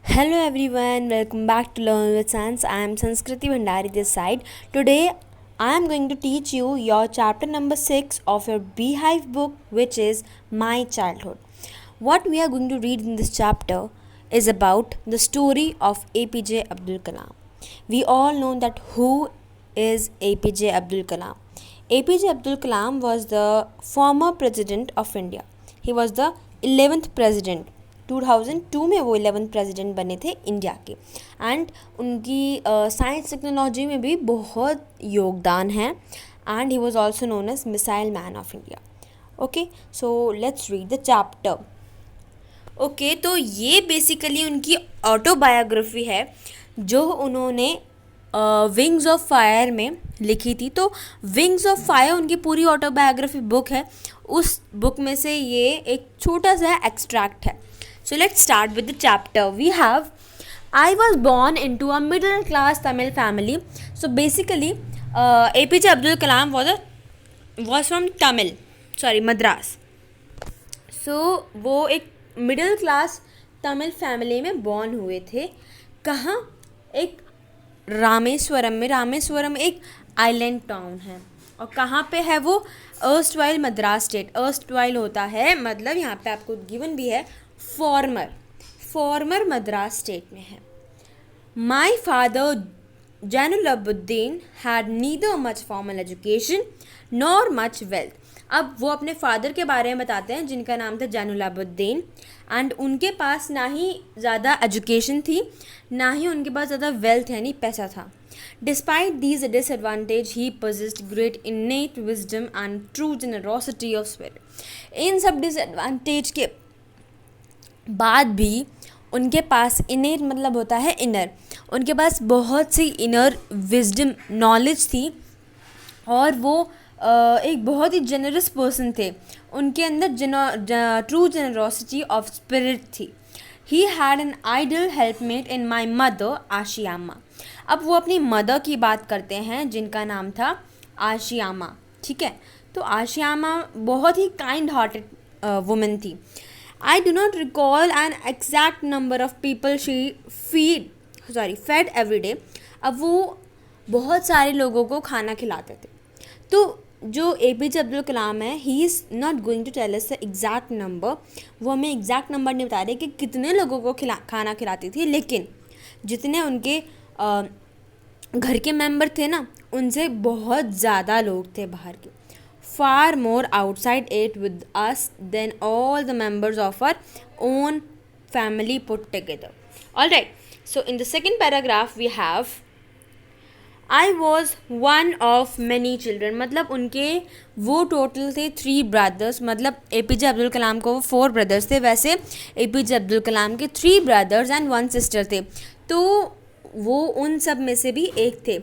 Hello everyone, welcome back to Learn with Science. I am Sanskriti Bhandari this side. Today I am going to teach you your chapter number 6 of your Beehive book, which is My Childhood. What we are going to read in this chapter is about the story of APJ Abdul Kalam. We all know that who is APJ Abdul Kalam. APJ Abdul Kalam was the former president of India. He was the 11th president. 2002 में वो 11th president बने थे India के. And उनकी science technology में भी बहुत योगदान है. And he was also known as missile man of India. Okay, so let's read the chapter. Okay, तो ये बेसिकली उनकी ऑटोबायोग्राफी है जो उन्होंने विंग्स ऑफ फायर में लिखी थी. तो विंग्स ऑफ फायर उनकी पूरी ऑटोबायोग्राफी बुक है. उस बुक में से ये एक छोटा सा एक्सट्रैक्ट है. So let's start with the chapter. We have I was born into a middle class Tamil family. So basically APJ Abdul Kalam was from Madras. So वो एक मिडिल क्लास तमिल फैमिली में बॉर्न हुए थे. कहाँ? एक रामेश्वरम में. रामेश्वरम एक आइलैंड टाउन है. और कहाँ पे है वो? Erstwhile Madras state. अर्स्टवाइल होता है मतलब यहाँ पे आपको गिवन भी है फॉर्मर मद्रास स्टेट में है. My father Jainulabdeen had neither much formal education nor much wealth. अब वो अपने फादर के बारे में बताते हैं जिनका नाम था जैनुलाब्दीन. एंड उनके पास ना ही ज़्यादा एजुकेशन थी, ना ही उनके पास ज़्यादा वेल्थ यानी पैसा था. Despite these disadvantages, he possessed great innate wisdom and true generosity of spirit. इन सब डिसएडवांटेज के बाद भी उनके पास इनेट मतलब होता है इनर. उनके पास बहुत सी इनर विजडम नॉलेज थी और वो एक बहुत ही जेनरस पर्सन थे. उनके अंदर ट्रू जेनरोसिटी ऑफ स्पिरिट थी. He had an ideal helpmate in my mother Ashiamma. अब वो अपनी मदर की बात करते हैं जिनका नाम था आशियामा. ठीक है, तो आशियामा बहुत ही काइंड हार्टेड वुमेन थी. I do not recall an exact number of people she fed every day. अब वो बहुत सारे लोगों को खाना खिलाते थे. तो जो APJ अब्दुल कलाम है, he is not going to tell us the exact number. वो हमें एग्जैक्ट नंबर नहीं बता रहे कि कितने लोगों को खाना खिलाती थी, लेकिन जितने उनके घर के मेंबर थे ना, उनसे बहुत ज़्यादा लोग थे बाहर के. Far more outside ate with us than all the members of our own family put together. Alright, so in the second paragraph we have I was one of many children. मतलब उनके वो टोटल थे 3 brothers. मतलब APJ Abdul Kalam को वो 4 brothers थे, वैसे APJ Abdul कलाम के 3 ब्रदर्स एंड 1 सिस्टर थे. तो वो उन सब में से भी एक थे.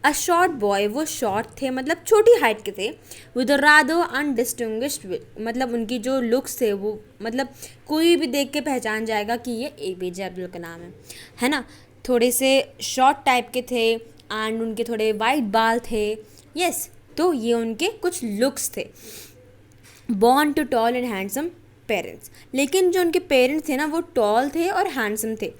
अ शॉर्ट बॉय, वो शॉर्ट थे मतलब छोटी हाइट के थे. विद रादर अनडिस्टिंग्विश्ड, मतलब उनकी जो लुक्स थे वो मतलब कोई भी देख के पहचान जाएगा कि ये APJ अब्दुल कलाम है ना. थोड़े से शॉर्ट टाइप के थे एंड उनके थोड़े वाइट बाल थे. यस, तो ये उनके कुछ लुक्स थे. Born to tall and handsome parents. लेकिन जो उनके पेरेंट्स थे ना वो टॉल थे और हैंडसम थे.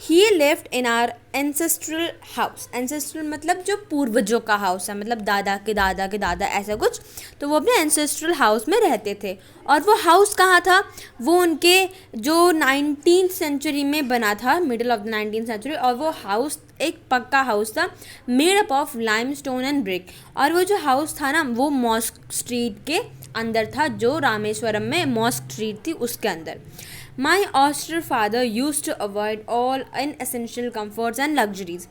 He lived in our ancestral house. Ancestral मतलब जो पूर्वजों का हाउस है, मतलब दादा के दादा के दादा ऐसा कुछ. तो वो अपने ancestral हाउस में रहते थे. और वो हाउस कहाँ था? वो उनके जो 19th सेंचुरी में बना था, middle of the 19th century. और वो हाउस एक पक्का हाउस था, made up of lime stone and brick. और वो जो हाउस था ना वो मॉस्क स्ट्रीट के अंदर था, जो रामेश्वरम में मॉस्क स्ट्रीट थी उसके अंदर. My austere father used to avoid all unessential comforts and luxuries.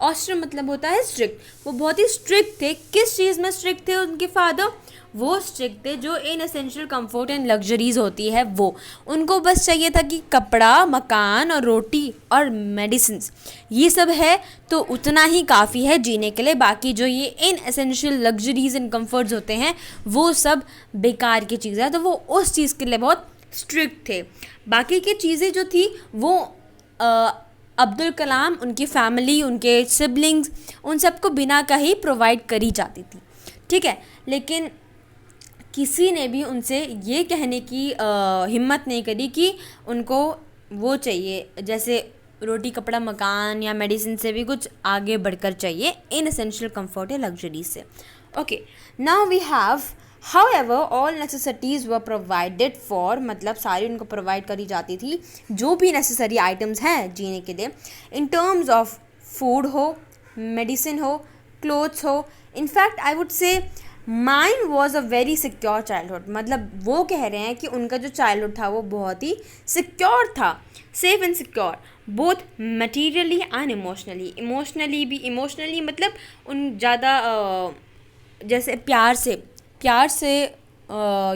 Austere मतलब होता है strict. वो बहुत ही strict थे. किस चीज़ में strict थे उनके father? वो strict थे जो इनएसेंशियल comfort and luxuries होती है वो. उनको बस चाहिए था कि कपड़ा, मकान और रोटी और मेडिसिन्स ये सब है तो उतना ही काफ़ी है जीने के लिए. बाकी जो ये इनएसेंशियल लग्जरीज एंड कम्फर्ट्स होते हैं वो सब बेकार की चीज़ है. तो वो उस चीज़ के लिए बहुत स्ट्रिक्ट थे. बाकी की चीज़ें जो थी वो अब्दुल कलाम, उनकी फैमिली, उनके सिबलिंग्स, उन सबको बिना कहीं प्रोवाइड करी जाती थी. ठीक है, लेकिन किसी ने भी उनसे ये कहने की हिम्मत नहीं करी कि उनको वो चाहिए, जैसे रोटी कपड़ा मकान या मेडिसिन से भी कुछ आगे बढ़कर चाहिए इन एसेंशियल कंफर्ट या लग्जरी से. Okay, now we have however all necessities were provided for, मतलब सारी उनको प्रोवाइड करी जाती थी जो भी नेसेसरी आइटम्स हैं जीने के लिए, इन टर्म्स ऑफ फूड हो, मेडिसिन हो, क्लोथ्स हो. In fact I would say mine was a very secure childhood. मतलब वो कह रहे हैं कि उनका जो चाइल्डहुड था वो बहुत ही सिक्योर था, safe and secure, both materially and emotionally. Emotionally मतलब उन ज़्यादा जैसे प्यार से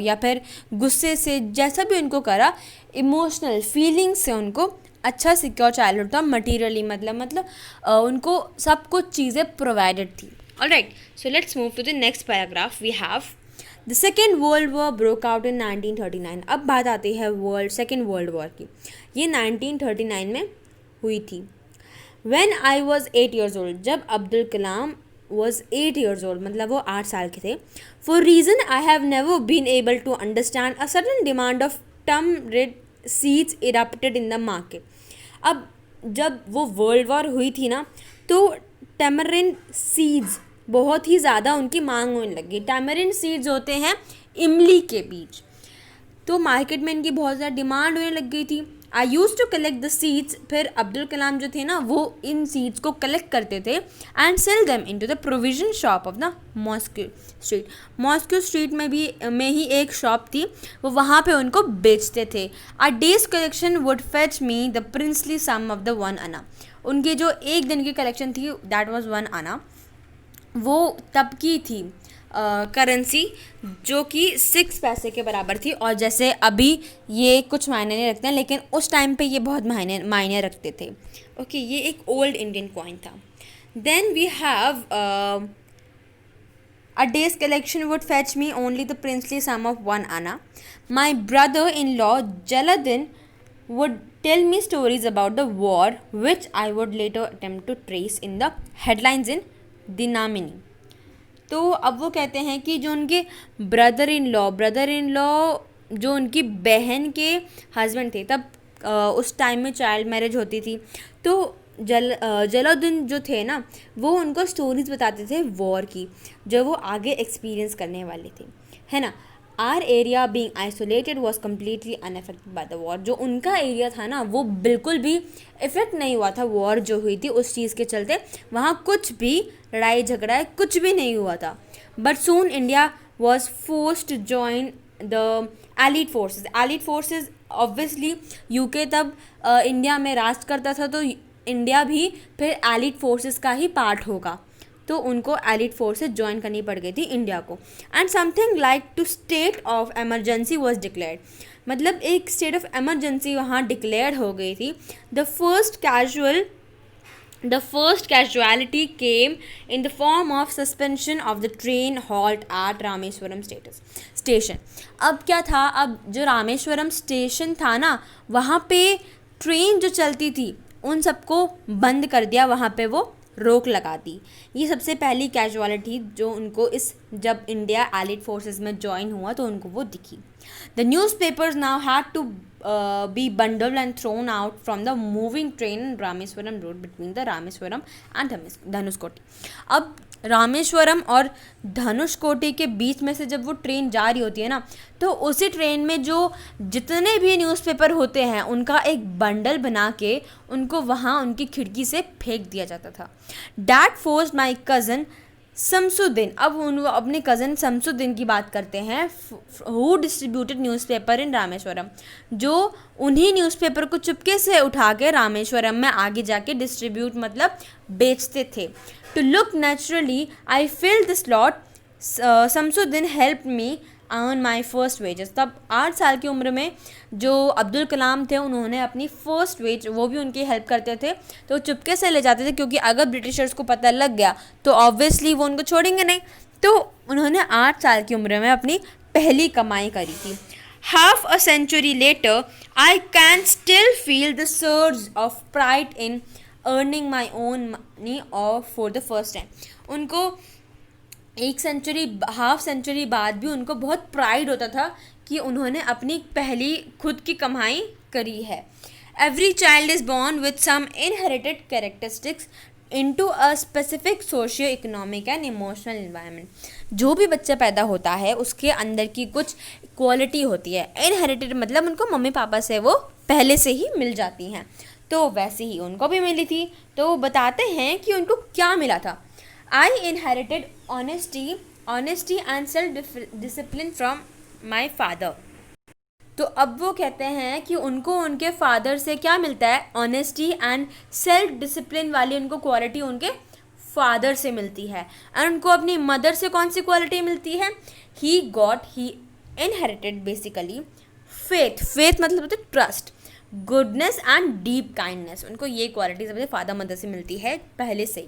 या फिर गुस्से से, जैसा भी उनको करा, इमोशनल फीलिंग्स से उनको अच्छा सिक्योर चाइल्डहुड था. मटीरियली मतलब उनको सब कुछ चीज़ें प्रोवाइडेड थी. Alright, so let's move to the next paragraph. We have the second world war broke out in 1939. अब बात आती है सेकेंड वर्ल्ड वॉर की. ये 1939 में हुई थी. When I was 8 years old, जब Abdul Kalam was 8 years old, मतलब वो 8 साल के थे. For reason I have never been able to understand, a sudden demand of tamarind seeds erupted in the market. अब जब वो वर्ल्ड वॉर हुई थी ना, तो टैमरिंड सीड्स बहुत ही ज़्यादा उनकी मांग होने लगी. टैमरिंड सीड्स होते हैं इमली के बीज, तो मार्केट में इनकी बहुत ज़्यादा डिमांड होने लग गई थी. I used to collect the seeds. फिर अब्दुल कलाम जो थे ना, वो इन सीड्स को कलेक्ट करते थे and sell them into the provision shop of the Moscow street. Moscow street में ही एक शॉप थी, वो वहाँ पे उनको बेचते थे. A day's collection would fetch me the princely sum of the 1 anna. उनकी जो एक दिन की कलेक्शन थी, दैट वाज 1 आना. वो तब की थी करेंसी जो कि 6 पैसे के बराबर थी. और जैसे अभी ये कुछ मायने नहीं रखते हैं, लेकिन उस टाइम पे ये बहुत मायने रखते थे. ओके, ये एक ओल्ड इंडियन कॉइन था. Then we have a day's collection would fetch me only the princely sum of 1 anna. My brother in law Jalaluddin would tell me stories about the war, which I would later attempt to trace in the headlines in Dinamini. तो अब वो कहते हैं कि जो उनके brother in law जो उनकी बहन के हस्बैंड थे, तब उस टाइम में चाइल्ड मैरिज होती थी, तो जलालुद्दीन जो थे ना, वो उनको स्टोरीज बताते थे वॉर की, जो वो आगे एक्सपीरियंस करने वाले थे, है ना. Our area being isolated was completely unaffected by the war. जो उनका एरिया था ना, वो बिल्कुल भी इफ़ेक्ट नहीं हुआ था वॉर जो हुई थी उस चीज़ के चलते. वहाँ कुछ भी लड़ाई झगड़ा कुछ भी नहीं हुआ था. But soon India was forced to join the allied forces. Obviously UK तब इंडिया में राज करता था, तो इंडिया भी फिर एलिट फोर्सेस का ही पार्ट होगा, तो उनको एलिट फोर्सेस ज्वाइन करनी पड़ गई थी इंडिया को. And something like to state of emergency was declared. मतलब एक स्टेट ऑफ एमरजेंसी वहाँ डिक्लेयर हो गई थी. The first casualty came in the form of suspension of the train halt at Rameswaram station. अब क्या था, अब जो रामेश्वरम स्टेशन था ना, वहाँ पे ट्रेन जो चलती थी उन सबको बंद कर दिया, वहाँ पे वो रोक लगा दी. ये सबसे पहली कैजुअलिटी जो उनको जब इंडिया एलिट फोर्सेस में ज्वाइन हुआ तो उनको वो दिखी. The newspapers now had to be bundled and thrown out from the moving train Rameswaram road between the Rameswaram and Dhanushkodi. अब रामेश्वरम और धनुषकोटी के बीच में से जब वो ट्रेन जा रही होती है ना, तो उसी ट्रेन में जो जितने भी न्यूज़पेपर होते हैं उनका एक बंडल बना के उनको वहाँ उनकी खिड़की से फेंक दिया जाता था. That forced my cousin Shamsuddin. अब उन अपने कज़न शमसुद्दीन की बात करते हैं, हु डिस्ट्रीब्यूटेड न्यूज़पेपर इन रामेश्वरम, जो उन्हीं न्यूज़पेपर को चुपके से उठा के रामेश्वरम में आगे जाके डिस्ट्रीब्यूट मतलब बेचते थे. To look naturally I fill this lot. Shamsuddin help me earn my first wages. तब 8 साल की उम्र में जो अब्दुल कलाम थे, उन्होंने अपनी फ़र्स्ट वेज, वो भी उनकी हेल्प करते थे, तो चुपके से ले जाते थे, क्योंकि अगर ब्रिटिशर्स को पता लग गया तो ऑब्वियसली वो उनको छोड़ेंगे नहीं. तो उन्होंने 8 साल की उम्र में अपनी पहली कमाई करी थी. Half a century later I can still feel the surge of pride in earning my own money और फॉर द फर्स्ट टाइम. उनको हाफ सेंचुरी बाद भी उनको बहुत प्राइड होता था कि उन्होंने अपनी पहली खुद की कमाई करी है. Every child is born with some inherited characteristics into a specific socio-economic and emotional environment. जो भी बच्चा पैदा होता है उसके अंदर की कुछ क्वालिटी होती है. इनहेरिटेड मतलब उनको मम्मी पापा से वो पहले से ही मिल जाती हैं, तो वैसे ही उनको भी मिली थी. तो बताते हैं कि उनको क्या मिला था. I inherited honesty and self discipline from my father. तो अब वो कहते हैं कि उनको उनके फादर से क्या मिलता है, ऑनेस्टी एंड सेल्फ डिसिप्लिन वाली उनको क्वालिटी उनके फादर से मिलती है. एंड उनको अपनी मदर से कौन सी क्वालिटी मिलती है, ही इनहेरिटेड बेसिकली फेथ मतलब होता है trust, goodness and deep kindness. उनको ये क्वालिटीज अपने फादर मदर से मिलती है पहले से ही.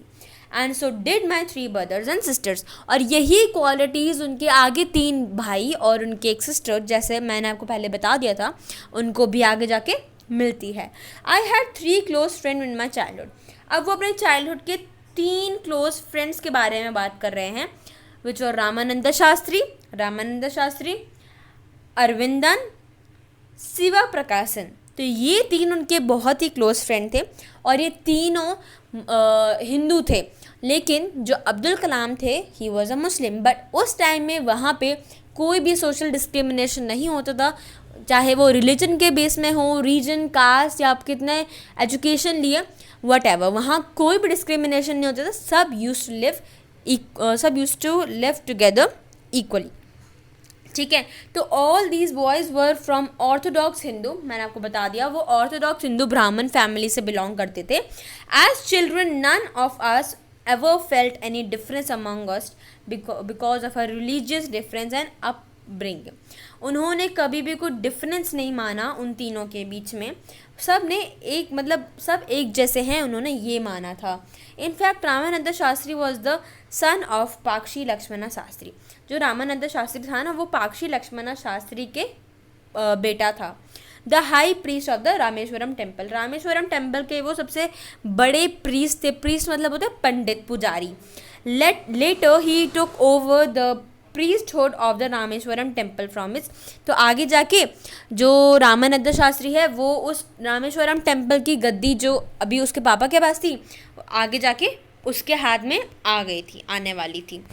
And so did my 3 brothers and sisters. और यही क्वालिटीज़ उनके आगे 3 भाई और उनके एक सिस्टर, जैसे मैंने आपको पहले बता दिया था, उनको भी आगे जाके मिलती है. I had 3 close friend in my childhood. अब वो अपने चाइल्डहुड के 3 क्लोज फ्रेंड्स के बारे में बात कर रहे हैं, विच और रामानंद शास्त्री, अरविंदन, शिवा प्रकाशन. तो ये 3 उनके बहुत ही क्लोज फ्रेंड थे और ये तीनों हिंदू थे. लेकिन जो अब्दुल कलाम थे, he was a Muslim. But उस टाइम में वहाँ पे कोई भी सोशल डिस्क्रिमिनेशन नहीं होता था, चाहे वो रिलीजन के बेस में हो, रीजन, कास्ट या आप कितने एजुकेशन लिए, वट एवर, वहाँ कोई भी डिस्क्रिमिनेशन नहीं होता था. सब use to live together equally. ठीक है. तो all these boys were from orthodox Hindu. मैंने आपको बता दिया वो ऑर्थोडॉक्स हिंदू ब्राह्मण फैमिली से बिलोंग करते थे. As children none of us ever felt any difference among us because of a religious difference and upbringing. उन्होंने कभी भी कोई डिफरेंस नहीं माना उन तीनों के बीच में. सब ने एक मतलब सब एक जैसे हैं, उन्होंने ये माना था. In fact Ramanand Shastri was the son of Pakshi Lakshmana Shastri. जो रामानंद शास्त्री था ना, वो पाक्षी लक्ष्मणा शास्त्री के बेटा था. The high priest of the Rameswaram temple. Rameswaram temple के वो सबसे बड़े प्रीस्ट थे. प्रीस्ट मतलब होता है पंडित, पुजारी. Later he took over the priesthood of the Rameswaram temple from his. तो आगे जाके जो रामानंद शास्त्री है वो उस रामेश्वरम टेम्पल की गद्दी जो अभी उसके पापा के पास थी, आगे जाके उसके हाथ में आ गई थी, आने वाली थी.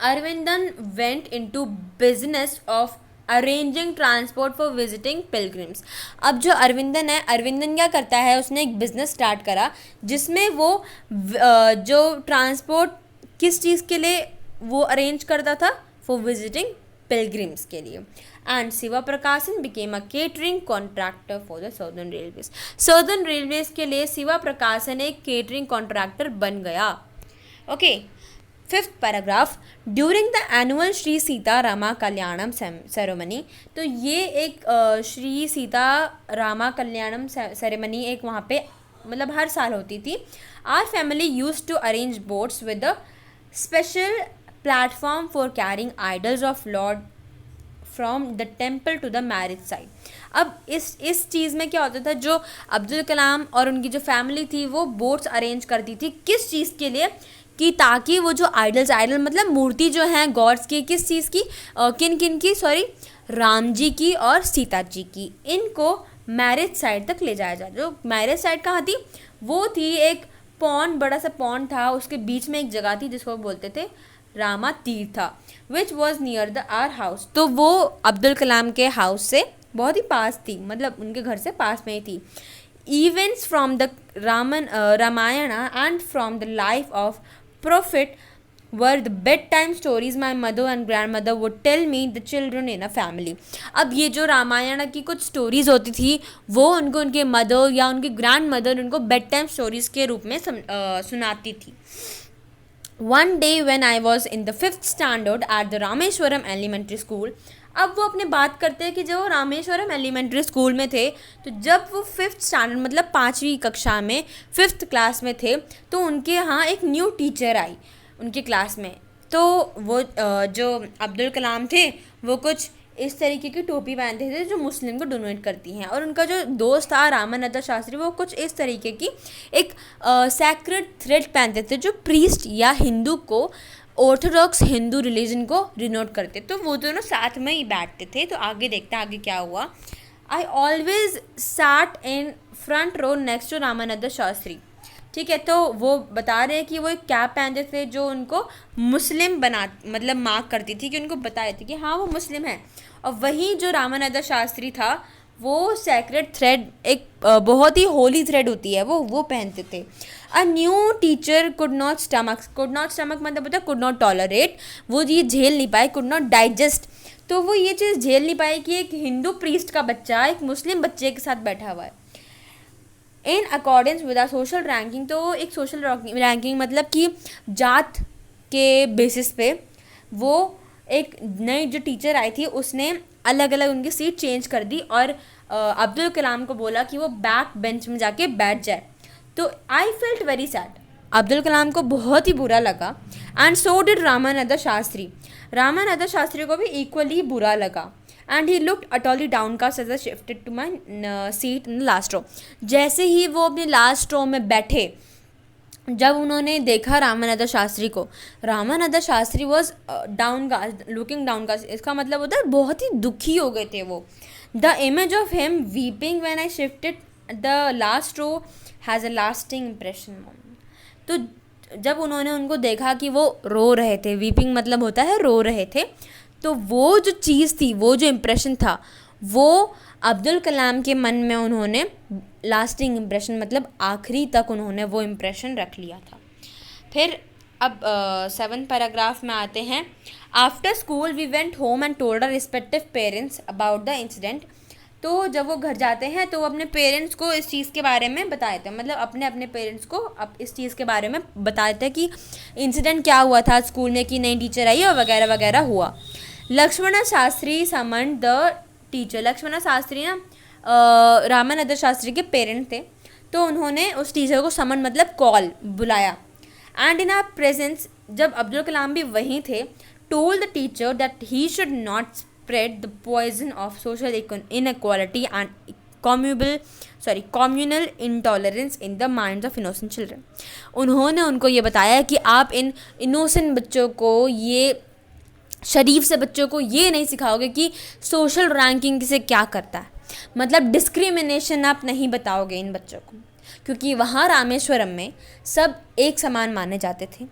Aravindan went into business of arranging transport for visiting pilgrims. अब जो अरविंदन क्या करता है, उसने एक बिज़नेस स्टार्ट करा जिसमें वो जो ट्रांसपोर्ट किस चीज़ के लिए वो अरेंज करता था, फॉर विजिटिंग पिलग्रिम्स के लिए. And Shiva Prakashan became a catering contractor for the Southern Railways. Southern Railways के लिए शिवा प्रकाशन एक केटरिंग कॉन्ट्रैक्टर बन गया. Okay. 5th paragraph. During the annual Shri Sita Rama Kalyanam ceremony. तो ये एक श्री सीता रामा कल्याणम सेरेमनी एक वहाँ पे मतलब हर साल होती थी. Our family used to arrange boats with the special platform for carrying idols of Lord from the temple to the marriage site. अब इस चीज़ में क्या होता था, जो अब्दुल कलाम और उनकी जो फैमिली थी वो बोट्स अरेंज करती थी. किस चीज़ के लिए, कि ताकि वो जो आइडल मतलब मूर्ति जो हैं गॉड्स की, किस चीज़ की, किन की, राम जी की और सीता जी की, इनको मैरिज साइट तक ले जाया जाए. जो मैरिज साइट कहाँ थी, वो थी एक पॉन्ड, बड़ा सा पॉन्ड था, उसके बीच में एक जगह थी जिसको बोलते थे Rama Theertha, which was near the our house. तो वो अब्दुल कलाम के हाउस से बहुत ही पास थी, मतलब उनके घर से पास में ही थी. Events from the Ramayana and from the life of prophet were the bedtime stories my mother and grandmother would tell me the children in a family. अब ये जो रामायण की कुछ स्टोरीज़ होती थी वो उनको उनके मदर या उनके ग्रैंड मदर उनको बेड टाइम स्टोरीज़ के रूप में सुनाती थी. One day when I was in the 5th standard at the Rameswaram elementary school. अब वो अपने बात करते हैं कि जब वो रामेश्वरम एलिमेंट्री स्कूल में थे, तो जब वो 5th स्टैंडर्ड मतलब 5वीं कक्षा में 5th क्लास में थे, तो उनके यहाँ एक न्यू टीचर आई उनकी क्लास में. तो वो जो अब्दुल कलाम थे वो कुछ इस तरीके की टोपी पहनते थे जो मुस्लिम को डोनेट करती हैं, और उनका जो दोस्त था रामानंद शास्त्री वो कुछ इस तरीके की एक सैक्रेड थ्रेड पहनते थे जो प्रीस्ट या हिंदू को, ऑर्थोडॉक्स हिंदू रिलीजन को डिनोट करते. तो वो दोनों साथ में ही बैठते थे. तो आगे देखते हैं आगे क्या हुआ. I always sat in front row next to Ramanand Shastri. ठीक है, तो वो बता रहे हैं कि वो एक कैप पहनते थे जो उनको मुस्लिम बना मतलब मार्क करती थी, कि उनको बताए थे कि हाँ वो मुस्लिम है। और वहीं जो रामानंद शास्त्री था वो सैक्रेड थ्रेड, एक बहुत ही होली थ्रेड होती है वो पहनते थे। A new teacher could not stomach मतलब होता है कुड नॉट टॉलरेट, वो ये झेल नहीं पाए, कुड नॉट डाइजेस्ट, तो वो ये चीज़ झेल नहीं पाए कि एक हिंदू प्रीस्ट का बच्चा एक मुस्लिम बच्चे के साथ बैठा हुआ है। In accordance with our social ranking, तो एक सोशल रैंकिंग मतलब कि जात के बेसिस पे वो एक नई जो टीचर आई थी उसने अलग अलग उनकी सीट चेंज कर दी और अब्दुल कलाम को बोला कि वो बैक बेंच में जाके बैठ जाए। तो I felt very sad, Abdul Kalam को बहुत ही बुरा लगा। And so did Ramanand Shastri को भी इक्वली बुरा लगा। And he looked utterly downcast as I shifted to my seat in the last row. जैसे ही वो अपने लास्ट रो में बैठे, जब उन्होंने देखा Ramanand Shastri was downcast, looking downcast, इसका मतलब होता है बहुत ही दुखी हो गए थे वो। The image of him weeping when I shifted the last row has a lasting impression. तो जब उन्होंने उनको देखा कि वो रो रहे थे, वीपिंग मतलब होता है रो रहे थे, तो वो जो चीज़ थी, वो जो इम्प्रेशन था, वो अब्दुल कलाम के मन में उन्होंने लास्टिंग इम्प्रेशन मतलब आखिरी तक उन्होंने वो इम्प्रेशन रख लिया था। फिर अब 7th पैराग्राफ में आते हैं। After school we went home and told our respective parents about the incident. तो जब वो घर जाते हैं तो वो अपने पेरेंट्स को इस चीज़ के बारे में बताए थे, मतलब अपने पेरेंट्स को अब इस चीज़ के बारे में बताए थे कि इंसिडेंट क्या हुआ था स्कूल में, कि नई टीचर आई और वगैरह वगैरह हुआ। Lakshman Shastri summon the teacher. Lakshman Shastri ना रामानंद शास्त्री के पेरेंट थे, तो उन्होंने उस टीचर को समन मतलब कॉल, बुलाया। एंड इन आर प्रेजेंस, जब अब्दुल कलाम भी वहीं थे, told the teacher that he should not spread the poison of social inequality and communal intolerance in the minds of innocent children। उन्होंने उनको ये बताया कि आप इन इनोसेंट बच्चों को, ये शरीफ से बच्चों को ये नहीं सिखाओगे कि सोशल रैंकिंग से क्या करता है, मतलब डिस्क्रिमिनेशन आप नहीं बताओगे इन बच्चों को, क्योंकि वहाँ रामेश्वरम में सब एक समान माने जाते थे,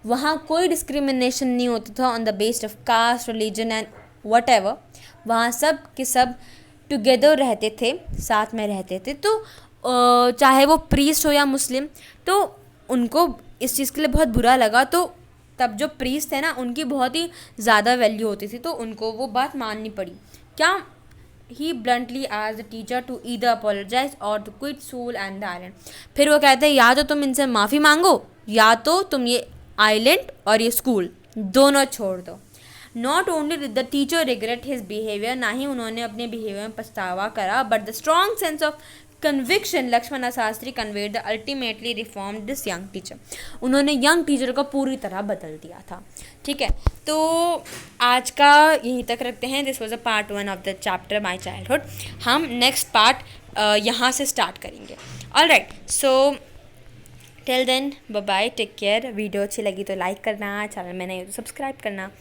वहाँ कोई डिस्क्रिमिनेशन नहीं होता था on the based of caste, religion and whatever. वहाँ सब के सब टुगेदर रहते थे, साथ में रहते थे। तो चाहे वो प्रीस्ट हो या मुस्लिम, तो उनको इस चीज़ के लिए बहुत बुरा लगा। तो तब जो प्रीस्ट थे ना, उनकी बहुत ही ज़्यादा वैल्यू होती थी, तो उनको वो बात माननी पड़ी। क्या ही ब्लंटली एज the teacher to either apologise or to quit school and the island. फिर वो कहते हैं या तो तुम इनसे माफ़ी मांगो या तो तुम ये आइलैंड और ये स्कूल दोनों छोड़ दो। Not only did the teacher regret his behaviour, ना ही उन्होंने अपने बिहेवियर में पछतावा करा, but the strong sense of conviction Lakshman Shastri conveyed the ultimately reform this young teacher. उन्होंने यंग टीचर को पूरी तरह बदल दिया था। ठीक है, तो आज का यहीं तक रखते हैं। This was a part 1 of the chapter my childhood. हम नेक्स्ट पार्ट यहाँ से स्टार्ट करेंगे। All right, so till then bye bye, take care. Video अच्छी लगी तो लाइक करना, चैनल में नहीं तो सब्सक्राइब करना।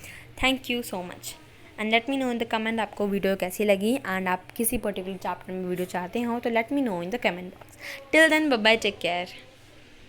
Thank you so much and let me know in the comment आपको वीडियो कैसी लगी, एंड आप किसी पर्टिकुलर चैप्टर में वीडियो चाहते हो तो let me know in the comment box. Till then bye bye, take care.